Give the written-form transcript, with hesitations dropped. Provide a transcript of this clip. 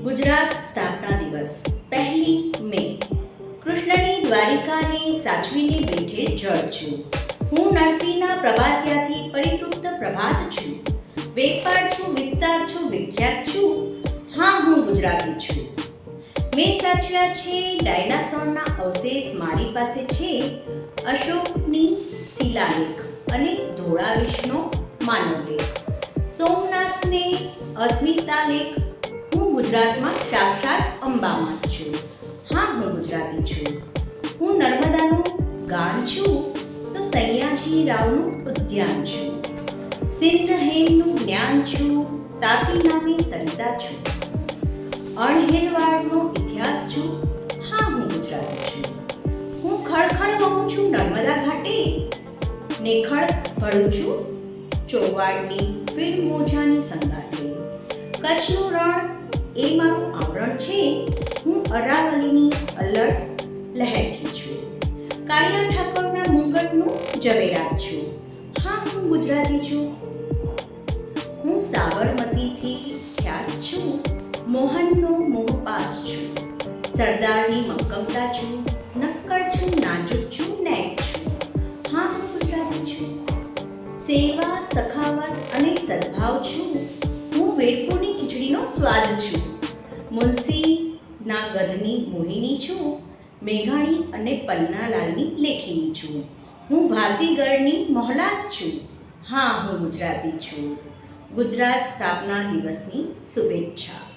ગુજરાત સ્થાપના દિવસ 1 મે. કૃષ્ણની દ્વારિકાને સાચવીને બેઠે જળ છું. હું નરસિંહના પ્રભાત્યાથી પરિતૃપ્ત પ્રભાત છું. વેપાર છું, વિસ્તાર છું, વિખ્યાત છું. હા, હું ગુજરાતી છું. મેં સાચવ્યા છે ડાયનાસોરના અવશેષ મારી પાસે છે. અશોકની શિલાલેખ અને ધોળાવીશનો માનવલેખ. સોમનાથને અસ્મિતાલેખ. હું ગુજરાતમાં સાક્ષાત અંબામાં છું. હા, હું ગુજરાતી છું. હું નર્મદાનું ગાન છું તો સૈયાજી રાવનું ઉદ્યાન છું. સિંધ હેમનું જ્ઞાન છું, તાપી નામે સરિતા છું. અણહિલવાડનો ઇતિહાસ છું. હા, હું ગુજરાતી છું. હું ખળખળ વહું છું નર્મદા ઘાટે, નેખળ ભળું છું ચોવાડની ફીણ મોજાની સંગાથે. કચ્છનું રણ એ મારું આવરણ છે. હું અરાવલીની અલડ લહેરખી છું. કાળિયા ઠાકોરના મુંગટનું ઝવેરાત છું. હા, હું ગુજરાતી છું. હું સાબરમતીથી ખ્યાત છું. મોહનનો મોહપાસ છું. સરદારની મક્કમતા છું. નક્કર છું, નાજુક છું, નેક છું. હા, હું ગુજરાતી છું. સેવા, સખાવત અને સદભાવ છું. હું વીરપુરની ખીચડીનો સ્વાદ છું. મુનશીના ગધની મોહિની છું. મેઘાણી અને પન્નાલાલની લેખીની છું. હું ભાતીગળની મોહલાત છું. હા, હું ગુજરાતી છું. ગુજરાત સ્થાપના દિવસની શુભેચ્છા.